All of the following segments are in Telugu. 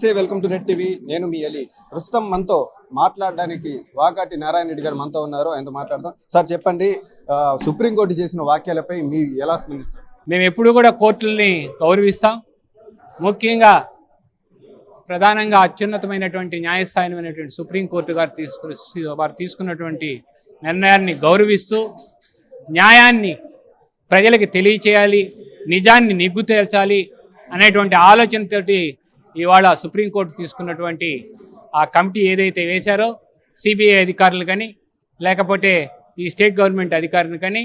నమస్తే, వెల్కమ్ టు నెట్ టీవీ. నేను మీ అలీ. ప్రస్తుతం మనతో మాట్లాడడానికి వాకాటి నారాయణ రెడ్డి గారు మనతో ఉన్నారు. ఆయనతో మాట్లాడదాం. సార్ చెప్పండి, సుప్రీంకోర్టు చేసిన వాక్యాలపై మీరు ఎలా స్పందిస్తారు? మేము ఎప్పుడు కూడా కోర్టుల్ని గౌరవిస్తాం. ముఖ్యంగా ప్రధానంగా అత్యున్నతమైనటువంటి న్యాయస్థానమైనటువంటి సుప్రీంకోర్టు గారు వారు తీసుకున్నటువంటి నిర్ణయాన్ని గౌరవిస్తూ న్యాయాన్ని ప్రజలకు తెలియచేయాలి, నిజాన్ని నిగ్గు తేల్చాలి అనేటువంటి ఆలోచనతోటి ఇవాళ సుప్రీంకోర్టు తీసుకున్నటువంటి ఆ కమిటీ ఏదైతే వేశారో సిబిఐ అధికారులు కానీ లేకపోతే ఈ స్టేట్ గవర్నమెంట్ అధికారులు కానీ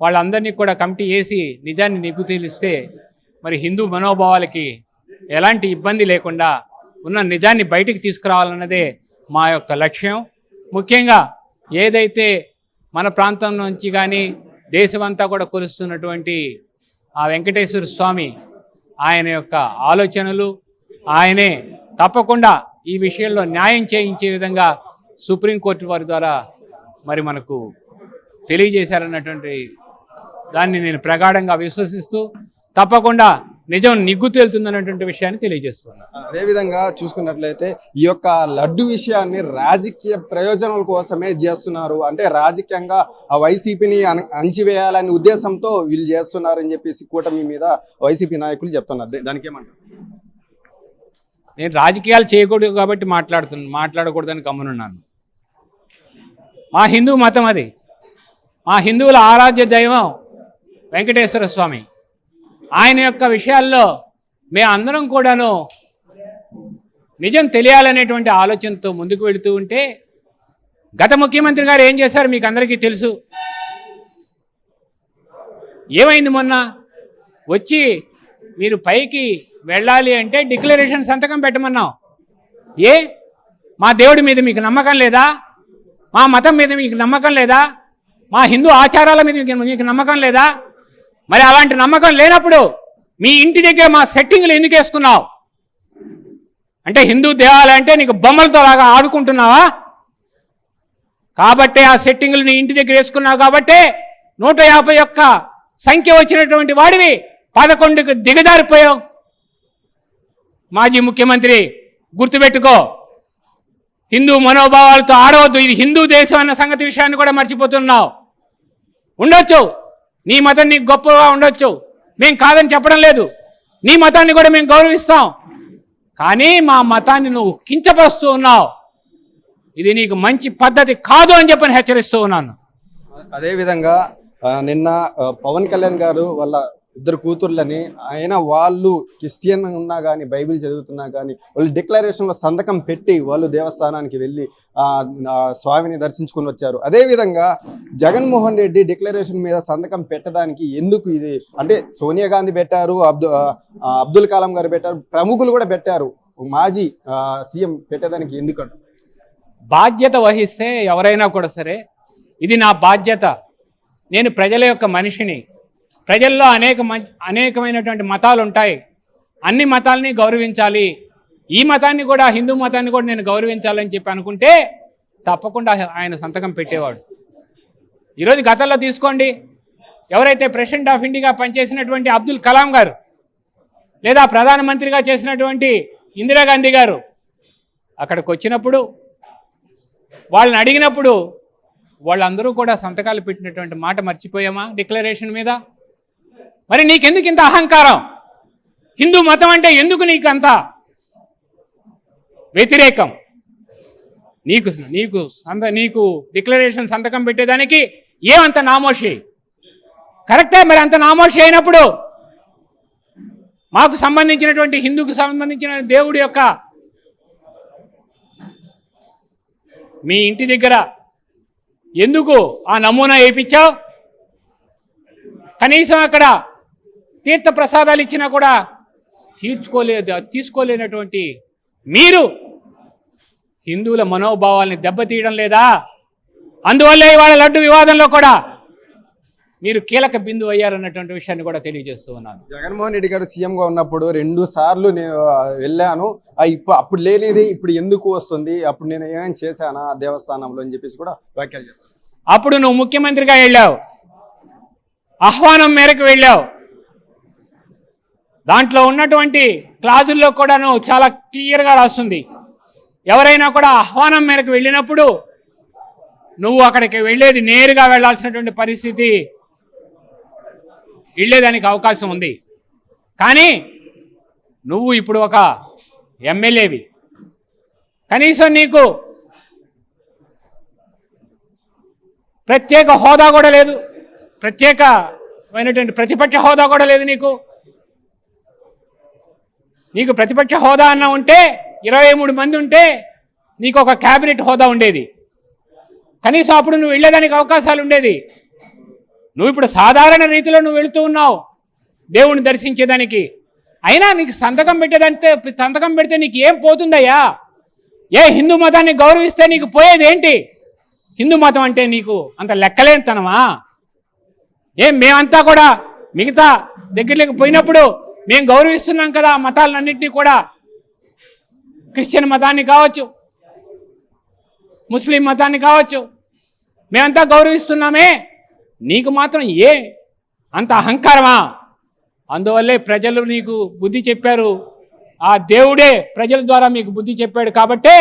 వాళ్ళందరినీ కూడా కమిటీ వేసి నిజాన్ని నిగ్గు తేలిస్తే మరి హిందూ మనోభావాలకి ఎలాంటి ఇబ్బంది లేకుండా ఉన్న నిజాన్ని బయటికి తీసుకురావాలన్నదే మా యొక్క లక్ష్యం. ముఖ్యంగా ఏదైతే మన ప్రాంతం నుంచి కానీ దేశమంతా కూడా కొలుస్తున్నటువంటి ఆ వెంకటేశ్వర స్వామి ఆయన యొక్క ఆలోచనలు ఆయనే తప్పకుండా ఈ విషయంలో న్యాయం చేయించే విధంగా సుప్రీంకోర్టు వారి ద్వారా మరి మనకు తెలియజేశారన్నటువంటి దాన్ని నేను ప్రగాఢంగా విశ్వసిస్తూ తప్పకుండా నిజం నిగ్గు తేలుతుందన్నటువంటి విషయాన్ని తెలియజేస్తున్నాను. అదేవిధంగా చూసుకున్నట్లయితే ఈ యొక్క లడ్డు విషయాన్ని రాజకీయ ప్రయోజనాల కోసమే చేస్తున్నారు, అంటే రాజకీయంగా ఆ వైసీపీని అణచివేయాలనే ఉద్దేశంతో వీళ్ళు చేస్తున్నారని చెప్పేసి కూటమి మీద వైసీపీ నాయకులు చెప్తున్నారు. దానికి ఏమంటారు? నేను రాజకీయాలు చేయకూడదు కాబట్టి మాట్లాడకూడదని గమ్మునున్నాను. మా హిందూ మతం అది, మా హిందువుల ఆరాధ్య దైవం వెంకటేశ్వర స్వామి. ఆయన యొక్క విషయాల్లో మేమందరం కూడాను నిజం తెలియాలనేటువంటి ఆలోచనతో ముందుకు వెళుతూ ఉంటే గత ముఖ్యమంత్రి గారు ఏం చేశారు మీకు అందరికీ తెలుసు. ఏమైంది? మొన్న వచ్చి మీరు పైకి వెళ్ళాలి అంటే డిక్లరేషన్ సంతకం పెట్టమన్నాం. మా దేవుడి మీద మీకు నమ్మకం లేదా? మా మతం మీద మీకు నమ్మకం లేదా? మా హిందూ ఆచారాల మీద మీకు నమ్మకం లేదా? మరి అలాంటి నమ్మకం లేనప్పుడు మీ ఇంటి దగ్గర మా సెట్టింగ్లు ఎందుకు వేసుకున్నావు? అంటే హిందూ దేవాలయం అంటే నీకు బొమ్మలతో లాగా ఆడుకుంటున్నావా? కాబట్టే ఆ సెట్టింగ్లు నీ ఇంటి దగ్గర వేసుకున్నావు కాబట్టే 151 సంఖ్య వచ్చినటువంటి వాడివి 11కు దిగజారిపోయావు. మాజీ ముఖ్యమంత్రి గుర్తుపెట్టుకో, హిందూ మనోభావాలతో ఆడవద్దు. ఇది హిందూ దేశం అన్న సంగతి విషయాన్ని కూడా మర్చిపోతున్నావు. ఉండొచ్చు నీ మతం నీకు గొప్పగా ఉండొచ్చు, మేము కాదని చెప్పడం లేదు. నీ మతాన్ని కూడా మేము గౌరవిస్తాం. కానీ మా మతాన్ని నువ్వు కించపరుస్తూ ఉన్నావు. ఇది నీకు మంచి పద్ధతి కాదు అని చెప్పని హెచ్చరిస్తూ ఉన్నాను. అదేవిధంగా నిన్న పవన్ కళ్యాణ్ గారు వాళ్ళ 2 కూతుర్లని వాళ్ళు క్రిస్టియన్ ఉన్నా కానీ బైబిల్ చదువుతున్నా కానీ వాళ్ళు డిక్లరేషన్లో సంతకం పెట్టి వాళ్ళు దేవస్థానానికి వెళ్ళి స్వామిని దర్శించుకుని వచ్చారు. అదేవిధంగా జగన్మోహన్ రెడ్డి డిక్లరేషన్ మీద సంతకం పెట్టడానికి ఎందుకు ఇది అంటే సోనియా గాంధీ పెట్టారు, అబ్దుల్ కలాం గారు పెట్టారు, ప్రముఖులు కూడా పెట్టారు, మాజీ సీఎం పెట్టడానికి ఎందుకు? బాధ్యత వహిస్తే ఎవరైనా కూడా సరే ఇది నా బాధ్యత. నేను ప్రజల యొక్క మనిషిని. ప్రజల్లో అనేకమైనటువంటి మతాలు ఉంటాయి. అన్ని మతాలని గౌరవించాలి. ఈ మతాన్ని కూడా హిందూ మతాన్ని కూడా నేను గౌరవించాలని చెప్పి అనుకుంటే తప్పకుండా ఆయన సంతకం పెట్టేవాడు. ఈరోజు గతంలో తీసుకోండి, ఎవరైతే ప్రెసిడెంట్ ఆఫ్ ఇండియాగా పనిచేసినటువంటి అబ్దుల్ కలాం గారు లేదా ప్రధానమంత్రిగా చేసినటువంటి ఇందిరాగాంధీ గారు అక్కడికి వచ్చినప్పుడు వాళ్ళని అడిగినప్పుడు వాళ్ళందరూ కూడా సంతకాలు పెట్టినటువంటి మాట మర్చిపోయామా డిక్లరేషన్ మీద? మరి నీకెందుకు ఇంత అహంకారం? హిందూ మతం అంటే ఎందుకు నీకు అంత వ్యతిరేకం? నీకు డిక్లరేషన్ సంతకం పెట్టేదానికి ఏమంత నామోషి? కరెక్టే. మరి అంత నామోషి అయినప్పుడు మాకు సంబంధించినటువంటి హిందూకు సంబంధించిన దేవుడి యొక్క మీ ఇంటి దగ్గర ఎందుకు ఆ నమూనా వేయించావు? కనీసం అక్కడ తీర్థ ప్రసాదాలు ఇచ్చినా కూడా తీసుకోలేనటువంటి మీరు హిందువుల మనోభావాల్ని దెబ్బతీయడం లేదా? అందువల్లే ఇవాళ లడ్డు వివాదంలో కూడా మీరు కీలక బిందువు అయ్యారన్నటువంటి విషయాన్ని కూడా తెలియజేస్తూ ఉన్నాను. జగన్మోహన్ రెడ్డి గారు సీఎంగా ఉన్నప్పుడు 2 సార్లు నేను వెళ్ళాను, అప్పుడు లేనిది ఇప్పుడు ఎందుకు వస్తుంది, అప్పుడు నేను ఏమైనా చేశానా దేవస్థానంలో అని చెప్పేసి కూడా వ్యాఖ్యలు చేస్తాను. అప్పుడు నువ్వు ముఖ్యమంత్రిగా వెళ్ళావు, ఆహ్వానం మేరకు వెళ్ళావు. దాంట్లో ఉన్నటువంటి క్లాజుల్లో కూడాను చాలా క్లియర్గా రాస్తుంది, ఎవరైనా కూడా ఆహ్వానం మేరకు వెళ్ళినప్పుడు నువ్వు అక్కడికి వెళ్ళేది నేరుగా వెళ్ళాల్సినటువంటి పరిస్థితి వెళ్ళేదానికి అవకాశం ఉంది. కానీ నువ్వు ఇప్పుడు ఒక ఎమ్మెల్యేవి, కనీసం నీకు ప్రత్యేక హోదా కూడా లేదు, ప్రత్యేకమైనటువంటి ప్రతిపక్ష హోదా కూడా లేదు. నీకు ప్రతిపక్ష హోదా అన్న ఉంటే 23 మంది ఉంటే నీకు ఒక క్యాబినెట్ హోదా ఉండేది, కనీసం అప్పుడు నువ్వు వెళ్ళేదానికి అవకాశాలు ఉండేది. నువ్వు ఇప్పుడు సాధారణ రీతిలో నువ్వు వెళుతూ ఉన్నావు దేవుణ్ణి దర్శించేదానికి, అయినా నీకు సంతకం పెడితే నీకు ఏం పోతుందయ్యా? ఏ హిందూ మతాన్ని గౌరవిస్తే నీకు పోయేది ఏంటి? హిందూ మతం అంటే నీకు అంత లెక్కలేనితనమా? మేమంతా కూడా మిగతా దగ్గరలోకి పోయినప్పుడు మేము గౌరవిస్తున్నాం కదా మతాలన్నింటినీ కూడా, క్రిస్టియన్ మతాన్ని కావచ్చు, ముస్లిం మతాన్ని కావచ్చు, మేమంతా గౌరవిస్తున్నామే, నీకు మాత్రం అంత అహంకారమా? అందువల్లే ప్రజలు నీకు బుద్ధి చెప్పారు, ఆ దేవుడే ప్రజల ద్వారా మీకు బుద్ధి చెప్పాడు కాబట్టే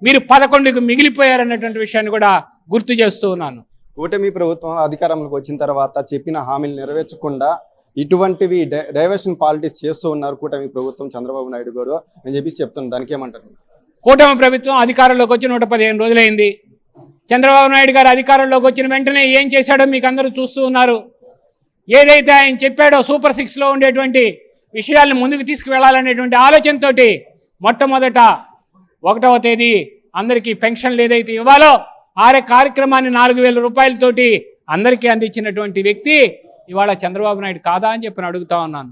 మీరు 11కు మిగిలిపోయారన్నటువంటి విషయాన్ని కూడా గుర్తు చేస్తూ ఉన్నాను. కూటమి ప్రభుత్వం అధికారంలోకి వచ్చిన తర్వాత చెప్పిన హామీలు నెరవేర్చకుండా ఇటువంటివి డైవర్షన్ పాలిటిక్స్ చేస్తూ ఉన్నారు కూటమి ప్రభుత్వం, చంద్రబాబు నాయుడు గారు అని చెప్పి చెప్తున్నారు. దానికి ఏమంటారు? కూటమి ప్రభుత్వం అధికారంలోకి వచ్చి 115 రోజులైంది. చంద్రబాబు నాయుడు గారు అధికారంలోకి వచ్చిన వెంటనే ఏం చేశాడో మీకు అందరూ చూస్తూ ఉన్నారు. ఏదైతే ఆయన చెప్పాడో సూపర్ 6లో ఉండేటువంటి విషయాలను ముందుకు తీసుకువెళ్లాలనేటువంటి ఆలోచనతో మొట్టమొదట 1వ తేదీ అందరికీ పెన్షన్లు ఏదైతే ఇవ్వాలో ఆ కార్యక్రమాన్ని 4,000 రూపాయలతోటి అందరికీ అందించినటువంటి వ్యక్తి ఇవాళ చంద్రబాబు నాయుడు కాదా అని చెప్పి అడుగుతా ఉన్నాను.